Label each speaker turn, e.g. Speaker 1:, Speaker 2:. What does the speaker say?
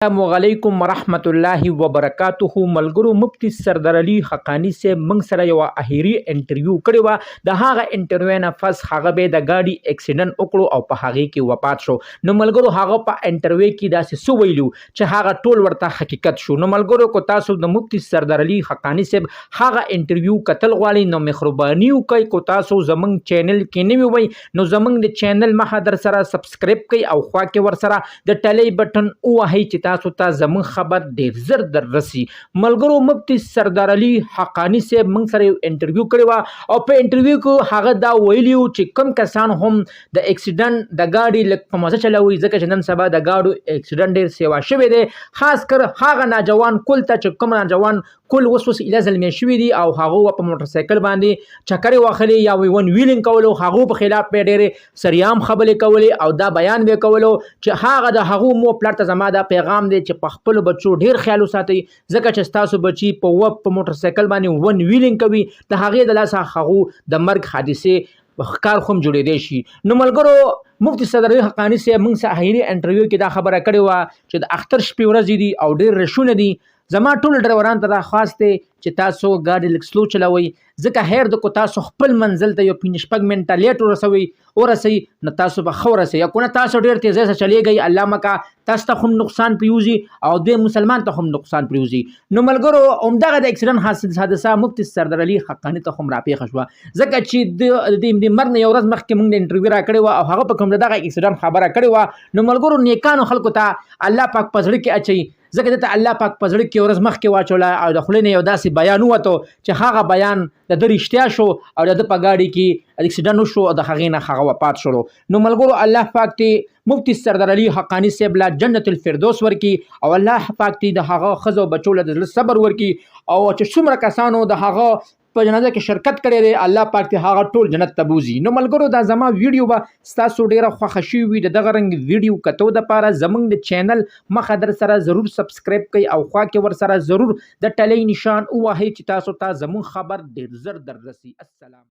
Speaker 1: السلام علیکم ورحمت الله وبرکاته. ملګرو مفتی سردار علي حقانی سے موږ سره یو اخیری انټرویو کړی و. د هغه انټرویو نه پس هغه به د ګاډي اکسیډنټ وکړو او په هغه کې وفات شو. نو ملګرو هغه په انټرویو کې داسې سو ویلو چې هغه ټول ورته حقیقت شو. نو ملګرو کو تاسو د مفتی سردار علي حقانی سے هغه انټرویو کتل غواړئ نو مهرباني وکړئ کو تاسو زمونږ چینل کې نوی وئ نو زمونږ د چینل مخه در سره سبسکرایب کړئ او خوا کې ور سره د ټلې بټن ووهئ چې تاسو ته زمون خبر ډیر زر در رسی. ملګرو مفتی سردار علي حقانی سے موږ سره انټرویو کړی و او په انټرویو کې هغه دا ویلیو چې کم کسان هم د اکسیډنټ د ګاډي لږ په مزه چلوي ځکه چې نن سبا د ګاډو اکسیډنټ ډیر سیوا شوی دی، خاص کر هغه ناجوان کل ته چې کوم ناجوان کل اوس اله زلمی شوي دي او هغه په موټر سایکل باندې چکرې واخلي یا ون ویلینګ کولو هغه په خلاف په ډېرې سریام خبرې کولې او دا بیان به کولو چې هغه د هغه مو پلار ته زما دا پیغام دی چې په خپل بچو ډیر خیال وساتئ ځکه چې تاسو بچي په موټر سایکل باندې ون ویلینګ کوي د هغې د لاسه هغه د مرګ حادثې ښکار خو هم جوړېدی شي. نو ملګرو مفتی سردار علي حقانی سے موږ سره اخیری انټرویو کې دا خبره کړې وه چې د اختر شپې ورځې دي او ډېر رشونه دي. زما ټول ډرایورانو ته دا خاص دی چې تاسو ګاډي لږ سلو چلوئ ځکه هیر د کو تاسو خپل منزل ته یو 5 منټه لیټ ورسوي نو تاسو به ښه ورسئ یا کنه تاسو ډېر تیزۍ سره چلیږئ الله مکه تاسو ته هم نقصان پریوزي او د مسلمان ته هم نقصان پریوزي. نو ملګرو همدغه د اکسیډنټ حادثه مفتی سردار علي حقانی ته هم راپېښه شوه ځکه چې د مرګ نه یو ورځ مخکې موږ د انټرویو راکړې وه او هغه په کوم دغه اکسیډنټ خبره کړې وه. نو ملګرو نیکانو خلکو ته الله پاک په زړه کې اچوي ځکه دته الله پاک په زړه کې ورځ مخکې واچوله او د خولې نه یو داسې بیان ووتو چې هغه بیان د ده رښتیا شو او د ده په ګاډي کې اکسیډنټ وشو او د هغې نه هغه وفات شولو. نو ملګرو الله پاک دې مفتی سردار علي حقانی صاحب له جنت الفردوس ورکي او الله پاک دې د هغه ښځو بچو له د زړه صبر ورکي او چې څومره کسانو د هغه په جنازه کې شرکت کړی دی الله پاک دې هغه ټول جنت ته بوزي. نو ملګرو دا زما ویډیو به ستاسو ډیره خوښه شوې وي. د دغه رنګ ویډیو کتو دپاره زموږ د چینل مخه در سره ضرور سبسکرایب کړئ او خوا کې ور سره ضرور د ټلۍ نشان ووهئ چې تاسو ته زموږ خبر ډیر زر در رسي. السلام.